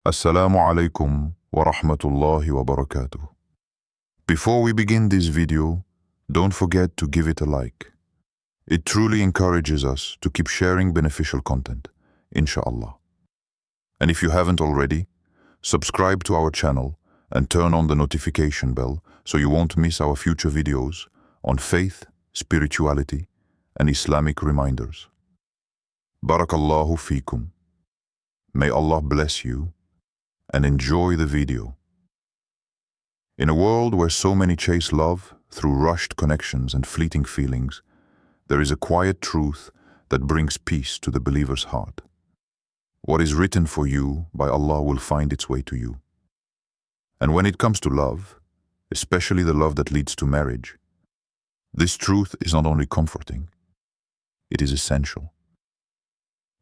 Assalamu alaikum wa rahmatullahi wa barakatuh. Before we begin this video, don't forget to give it a like. It truly encourages us to keep sharing beneficial content, inshallah. And if you haven't already, subscribe to our channel and turn on the notification bell so you won't miss our future videos on faith, spirituality, and Islamic reminders. Barakallahu feekum. May Allah bless you and enjoy the video. In a world where so many chase love through rushed connections and fleeting feelings, there is a quiet truth that brings peace to the believer's heart. What is written for you by Allah will find its way to you. And when it comes to love, especially the love that leads to marriage, this truth is not only comforting, it is essential.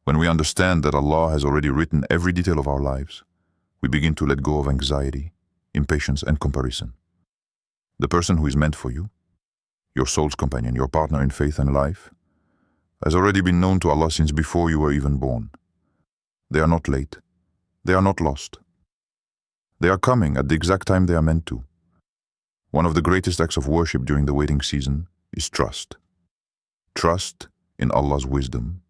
When we understand that Allah has already written every detail of our lives, we begin to let go of anxiety, impatience, and comparison. The person who is meant for you, your soul's companion, your partner in faith and life, has already been known to Allah since before you were even born. They are not late. They are not lost. They are coming at the exact time they are meant to. One of the greatest acts of worship during the waiting season is trust. Trust in Allah's wisdom.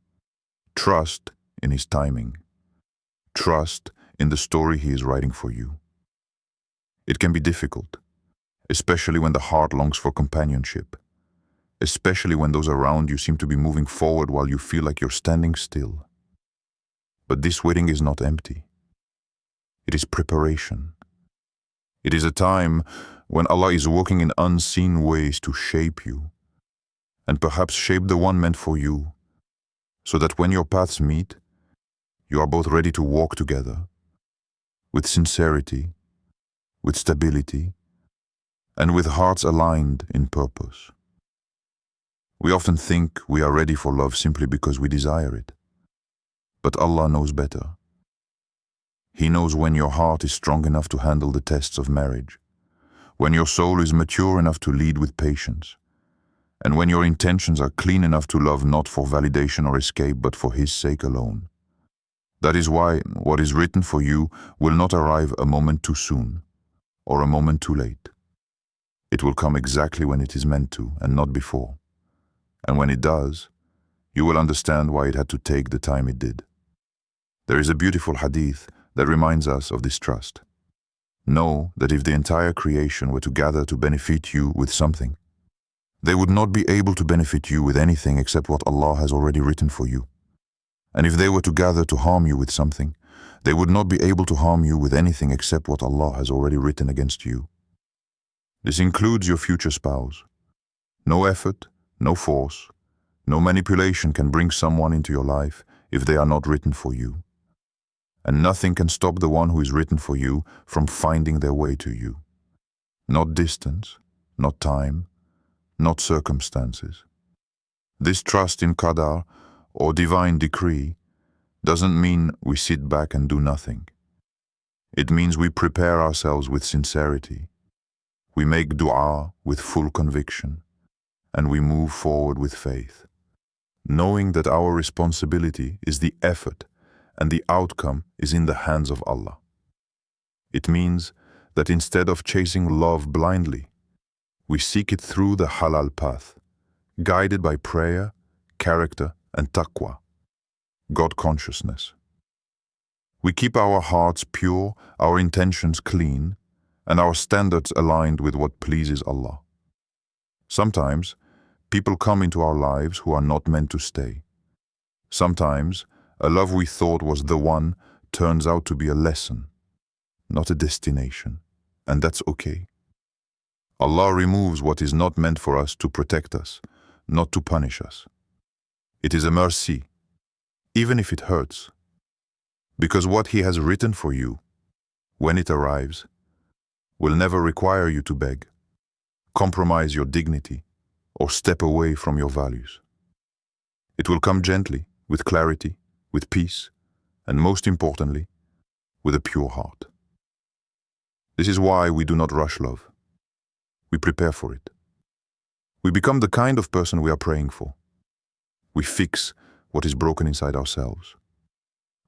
Trust in His timing. Trust in the story He is writing for you. It can be difficult, especially when the heart longs for companionship, especially when those around you seem to be moving forward while you feel like you're standing still. But this waiting is not empty. It is preparation. It is a time when Allah is working in unseen ways to shape you, and perhaps shape the one meant for you, so that when your paths meet, you are both ready to walk together, with sincerity, with stability, and with hearts aligned in purpose. We often think we are ready for love simply because we desire it. But Allah knows better. He knows when your heart is strong enough to handle the tests of marriage, when your soul is mature enough to lead with patience, and when your intentions are clean enough to love not for validation or escape but for His sake alone. That is why what is written for you will not arrive a moment too soon or a moment too late. It will come exactly when it is meant to and not before. And when it does, you will understand why it had to take the time it did. There is a beautiful hadith that reminds us of this trust. Know that if the entire creation were to gather to benefit you with something, they would not be able to benefit you with anything except what Allah has already written for you. And if they were to gather to harm you with something, they would not be able to harm you with anything except what Allah has already written against you. This includes your future spouse. No effort, no force, no manipulation can bring someone into your life if they are not written for you. And nothing can stop the one who is written for you from finding their way to you. Not distance, not time, not circumstances. This trust in Qadr, or divine decree, doesn't mean we sit back and do nothing. It means we prepare ourselves with sincerity. We make dua with full conviction, and we move forward with faith, knowing that our responsibility is the effort and the outcome is in the hands of Allah. It means that instead of chasing love blindly, we seek it through the halal path, guided by prayer, character, and taqwa, God consciousness. We keep our hearts pure, our intentions clean, and our standards aligned with what pleases Allah. Sometimes, people come into our lives who are not meant to stay. Sometimes, a love we thought was the one turns out to be a lesson, not a destination, and that's okay. Allah removes what is not meant for us to protect us, not to punish us. It is a mercy, even if it hurts, because what He has written for you, when it arrives, will never require you to beg, compromise your dignity, or step away from your values. It will come gently, with clarity, with peace, and most importantly, with a pure heart. This is why we do not rush love. We prepare for it. We become the kind of person we are praying for. We fix what is broken inside ourselves.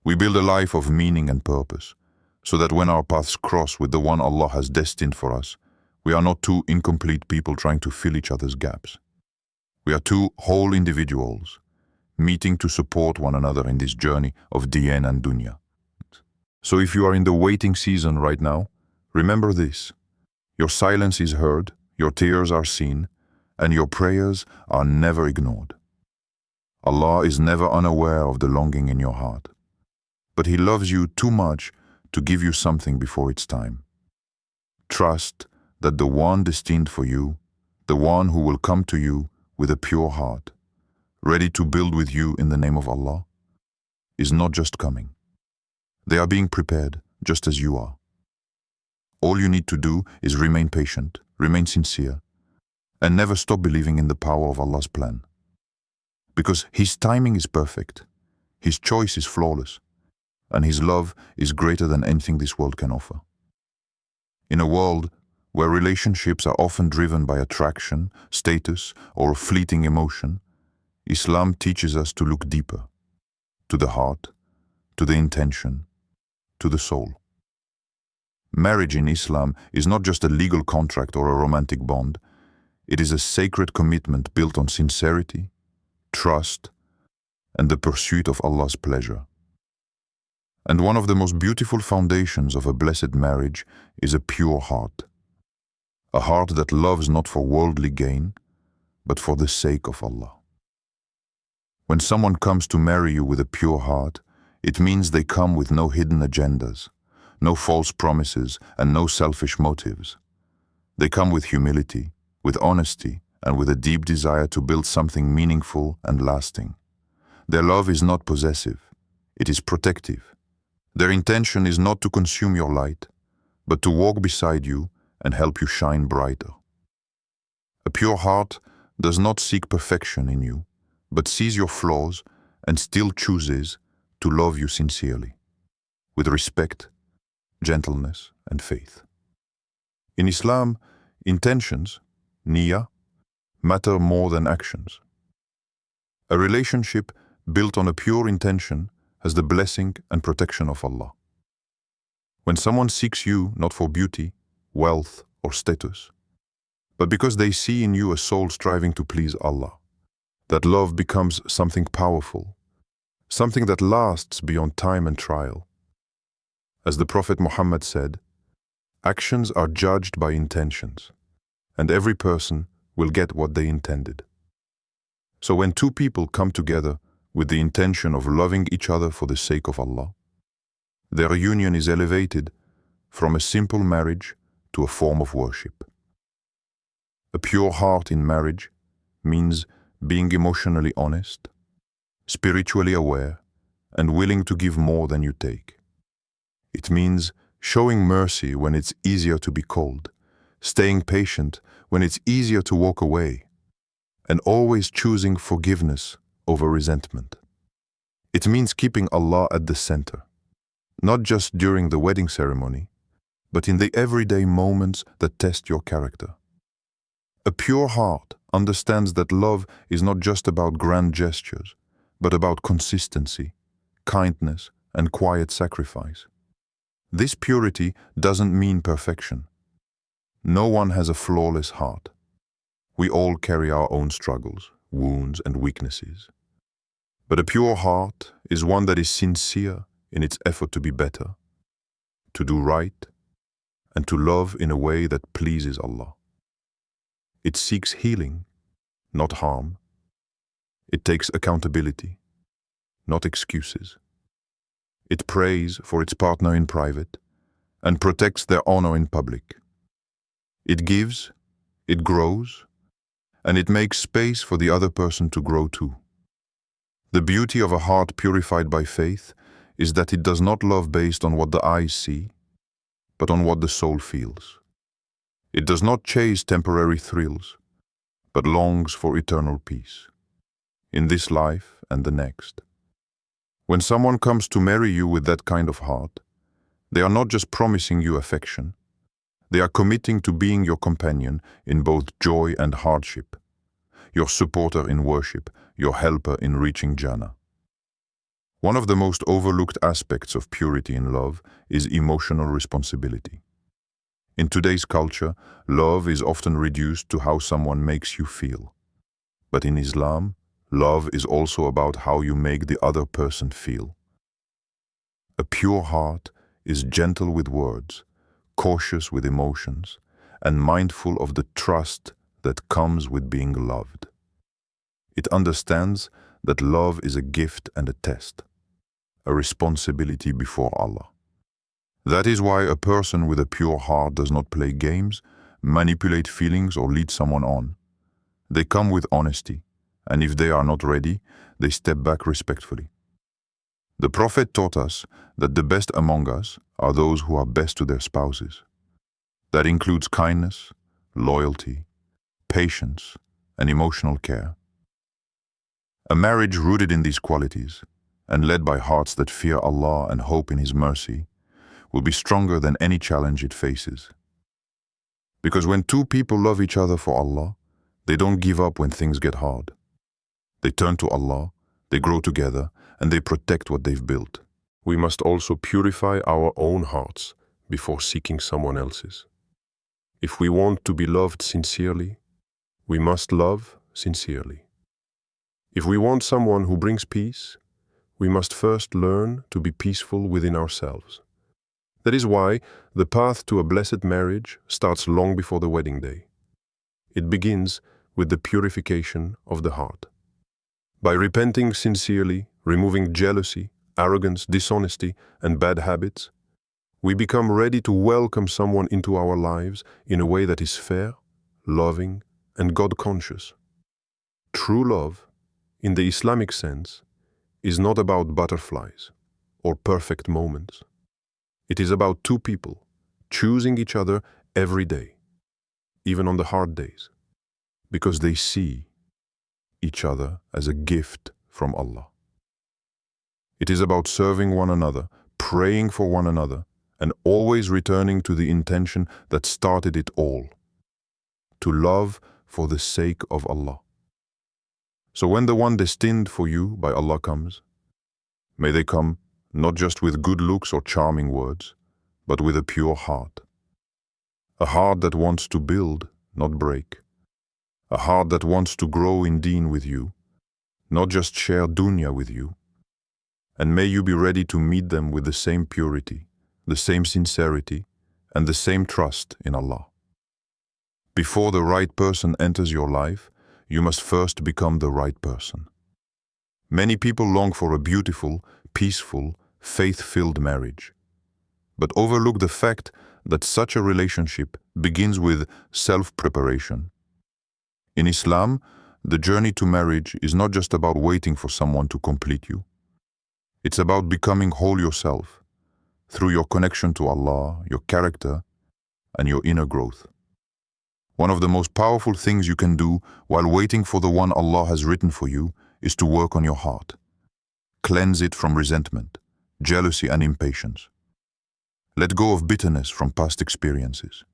We build a life of meaning and purpose, so that when our paths cross with the one Allah has destined for us, we are not two incomplete people trying to fill each other's gaps. We are two whole individuals, meeting to support one another in this journey of deen and dunya. So if you are in the waiting season right now, remember this: your silence is heard, your tears are seen, and your prayers are never ignored. Allah is never unaware of the longing in your heart, but He loves you too much to give you something before its time. Trust that the one destined for you, the one who will come to you with a pure heart, ready to build with you in the name of Allah, is not just coming. They are being prepared just as you are. All you need to do is remain patient, remain sincere, and never stop believing in the power of Allah's plan. Because His timing is perfect, His choice is flawless, and His love is greater than anything this world can offer. In a world where relationships are often driven by attraction, status, or a fleeting emotion, Islam teaches us to look deeper, to the heart, to the intention, to the soul. Marriage in Islam is not just a legal contract or a romantic bond. It is a sacred commitment built on sincerity, trust, and the pursuit of Allah's pleasure. And one of the most beautiful foundations of a blessed marriage is a pure heart. A heart that loves not for worldly gain, but for the sake of Allah. When someone comes to marry you with a pure heart, it means they come with no hidden agendas, no false promises, and no selfish motives. They come with humility, with honesty, and with a deep desire to build something meaningful and lasting. Their love is not possessive, it is protective. Their intention is not to consume your light, but to walk beside you and help you shine brighter. A pure heart does not seek perfection in you, but sees your flaws and still chooses to love you sincerely, with respect, gentleness, and faith. In Islam, intentions, niyyah, matter more than actions. A relationship built on a pure intention has the blessing and protection of Allah. When someone seeks you not for beauty, wealth, or status, but because they see in you a soul striving to please Allah, that love becomes something powerful, something that lasts beyond time and trial. As the Prophet Muhammad said, actions are judged by intentions, and every person will get what they intended. So when two people come together with the intention of loving each other for the sake of Allah, their union is elevated from a simple marriage to a form of worship. A pure heart in marriage means being emotionally honest, spiritually aware, and willing to give more than you take. It means showing mercy when it's easier to be cold, staying patient when it's easier to walk away, and always choosing forgiveness over resentment. It means keeping Allah at the center, not just during the wedding ceremony, but in the everyday moments that test your character. A pure heart understands that love is not just about grand gestures, but about consistency, kindness, and quiet sacrifice. This purity doesn't mean perfection. No one has a flawless heart. We all carry our own struggles, wounds, and weaknesses. But a pure heart is one that is sincere in its effort to be better, to do right, and to love in a way that pleases Allah. It seeks healing, not harm. It takes accountability, not excuses. It prays for its partner in private and protects their honor in public. It gives, it grows, and it makes space for the other person to grow too. The beauty of a heart purified by faith is that it does not love based on what the eyes see, but on what the soul feels. It does not chase temporary thrills, but longs for eternal peace, in this life and the next. When someone comes to marry you with that kind of heart, they are not just promising you affection, they are committing to being your companion in both joy and hardship, your supporter in worship, your helper in reaching Jannah. One of the most overlooked aspects of purity in love is emotional responsibility. In today's culture, love is often reduced to how someone makes you feel. But in Islam, love is also about how you make the other person feel. A pure heart is gentle with words, cautious with emotions, and mindful of the trust that comes with being loved. It understands that love is a gift and a test, a responsibility before Allah. That is why a person with a pure heart does not play games, manipulate feelings, or lead someone on. They come with honesty, and if they are not ready, they step back respectfully. The Prophet taught us that the best among us are those who are best to their spouses. That includes kindness, loyalty, patience, and emotional care. A marriage rooted in these qualities, and led by hearts that fear Allah and hope in His mercy, will be stronger than any challenge it faces. Because when two people love each other for Allah, they don't give up when things get hard. They turn to Allah, they grow together, and they protect what they've built. We must also purify our own hearts before seeking someone else's. If we want to be loved sincerely, we must love sincerely. If we want someone who brings peace, we must first learn to be peaceful within ourselves. That is why the path to a blessed marriage starts long before the wedding day. It begins with the purification of the heart. By repenting sincerely, removing jealousy, arrogance, dishonesty, and bad habits, we become ready to welcome someone into our lives in a way that is fair, loving, and God-conscious. True love, in the Islamic sense, is not about butterflies or perfect moments. It is about two people choosing each other every day, even on the hard days, because they see each other as a gift from Allah. It is about serving one another, praying for one another, and always returning to the intention that started it all, to love for the sake of Allah. So when the one destined for you by Allah comes, may they come not just with good looks or charming words, but with a pure heart. A heart that wants to build, not break. A heart that wants to grow in deen with you, not just share dunya with you. And may you be ready to meet them with the same purity, the same sincerity, and the same trust in Allah. Before the right person enters your life, you must first become the right person. Many people long for a beautiful, peaceful, faith-filled marriage, but overlook the fact that such a relationship begins with self-preparation. In Islam, the journey to marriage is not just about waiting for someone to complete you. It's about becoming whole yourself, through your connection to Allah, your character, and your inner growth. One of the most powerful things you can do while waiting for the one Allah has written for you is to work on your heart. Cleanse it from resentment, jealousy, and impatience. Let go of bitterness from past experiences.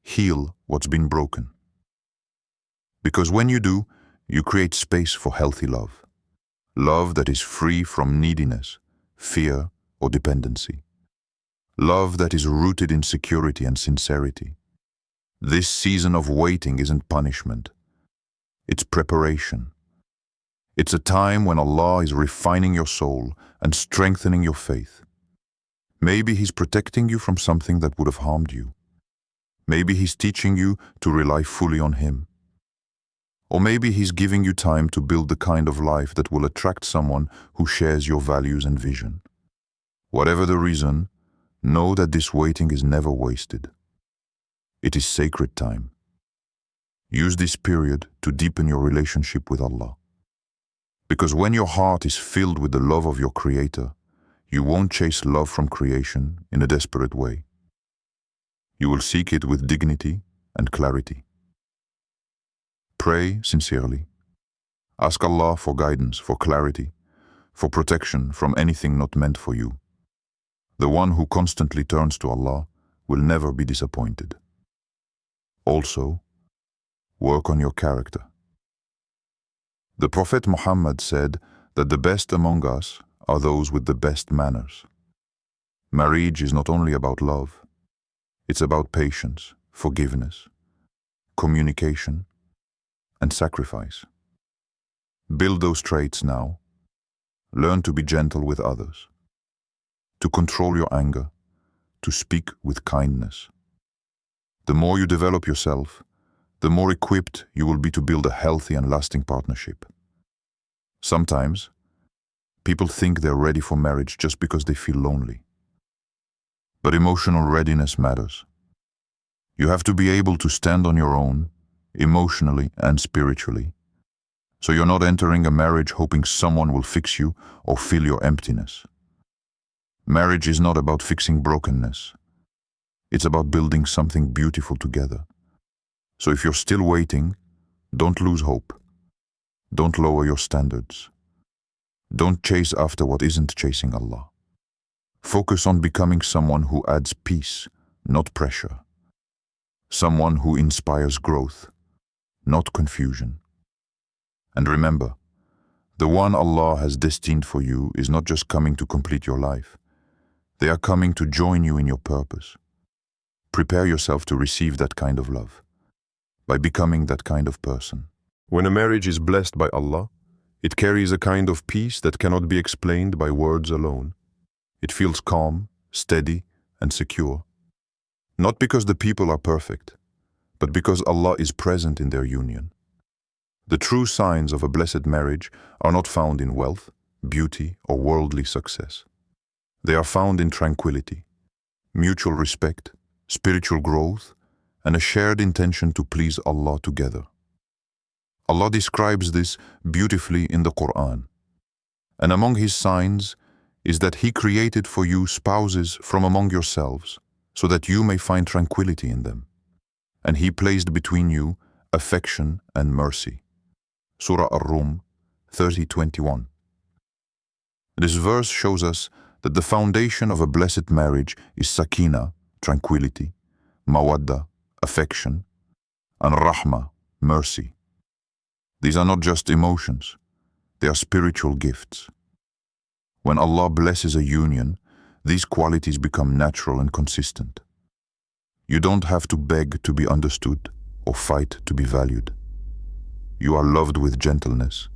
Heal what's been broken. Because when you do, you create space for healthy love. Love that is free from neediness, fear, or dependency. Love that is rooted in security and sincerity. This season of waiting isn't punishment. It's preparation. It's a time when Allah is refining your soul and strengthening your faith. Maybe He's protecting you from something that would have harmed you. Maybe He's teaching you to rely fully on Him. Or maybe He's giving you time to build the kind of life that will attract someone who shares your values and vision. Whatever the reason, know that this waiting is never wasted. It is sacred time. Use this period to deepen your relationship with Allah. Because when your heart is filled with the love of your Creator, you won't chase love from creation in a desperate way. You will seek it with dignity and clarity. Pray sincerely. Ask Allah for guidance, for clarity, for protection from anything not meant for you. The one who constantly turns to Allah will never be disappointed. Also, work on your character. The Prophet Muhammad said that the best among us are those with the best manners. Marriage is not only about love, it's about patience, forgiveness, communication, and sacrifice. Build those traits now. Learn to be gentle with others, to control your anger, to speak with kindness. The more you develop yourself, the more equipped you will be to build a healthy and lasting partnership. Sometimes, people think they're ready for marriage just because they feel lonely. But emotional readiness matters. You have to be able to stand on your own, emotionally and spiritually, so you're not entering a marriage hoping someone will fix you or fill your emptiness. Marriage is not about fixing brokenness. It's about building something beautiful together. So if you're still waiting, don't lose hope. Don't lower your standards. Don't chase after what isn't chasing Allah. Focus on becoming someone who adds peace, not pressure. Someone who inspires growth, not confusion. And remember, the one Allah has destined for you is not just coming to complete your life. They are coming to join you in your purpose. Prepare yourself to receive that kind of love by becoming that kind of person. When a marriage is blessed by Allah, it carries a kind of peace that cannot be explained by words alone. It feels calm, steady, and secure. Not because the people are perfect, but because Allah is present in their union. The true signs of a blessed marriage are not found in wealth, beauty, or worldly success. They are found in tranquility, mutual respect, spiritual growth, and a shared intention to please Allah together. Allah describes this beautifully in the Quran. And among His signs is that He created for you spouses from among yourselves, so that you may find tranquility in them. And He placed between you affection and mercy. Surah Ar-Rum 30:21. This verse shows us that the foundation of a blessed marriage is sakina, tranquility, mawadda, affection, and rahma, mercy. These are not just emotions, they are spiritual gifts. When Allah blesses a union, these qualities become natural and consistent. You don't have to beg to be understood or fight to be valued. You are loved with gentleness,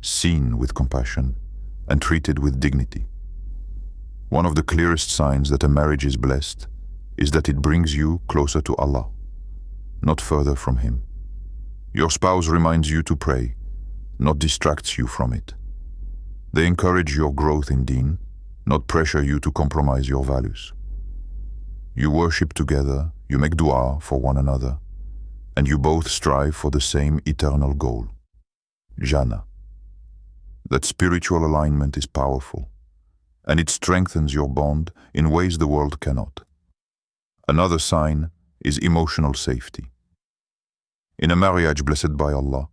seen with compassion, and treated with dignity. One of the clearest signs that a marriage is blessed is that it brings you closer to Allah, not further from Him. Your spouse reminds you to pray, not distracts you from it. They encourage your growth in deen, not pressure you to compromise your values. You worship together, you make dua for one another, and you both strive for the same eternal goal, Jannah. That spiritual alignment is powerful, and it strengthens your bond in ways the world cannot. Another sign is emotional safety. In a marriage blessed by Allah,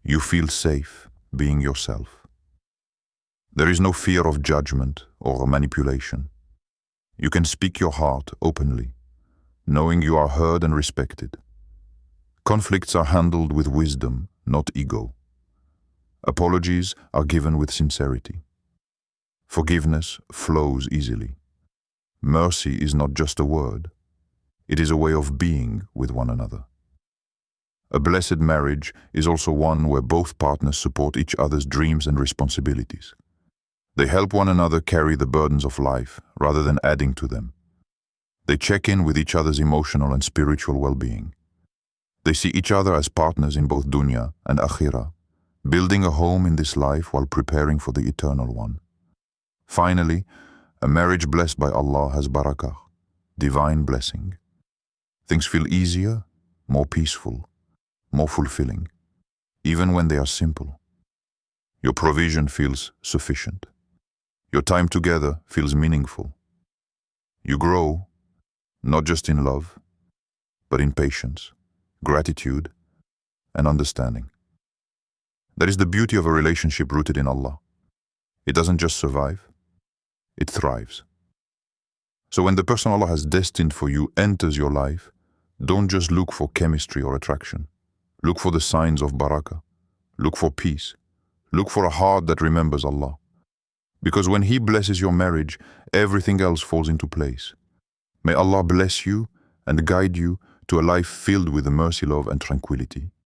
you feel safe being yourself. There is no fear of judgment or manipulation. You can speak your heart openly, knowing you are heard and respected. Conflicts are handled with wisdom, not ego. Apologies are given with sincerity. Forgiveness flows easily. Mercy is not just a word. It is a way of being with one another. A blessed marriage is also one where both partners support each other's dreams and responsibilities. They help one another carry the burdens of life rather than adding to them. They check in with each other's emotional and spiritual well-being. They see each other as partners in both dunya and akhirah, building a home in this life while preparing for the eternal one. Finally, a marriage blessed by Allah has barakah, divine blessing. Things feel easier, more peaceful, more fulfilling, even when they are simple. Your provision feels sufficient. Your time together feels meaningful. You grow, not just in love, but in patience, gratitude, and understanding. That is the beauty of a relationship rooted in Allah. It doesn't just survive, it thrives. So when the person Allah has destined for you enters your life, don't just look for chemistry or attraction. Look for the signs of barakah. Look for peace. Look for a heart that remembers Allah. Because when He blesses your marriage, everything else falls into place. May Allah bless you and guide you to a life filled with mercy, love, and tranquility.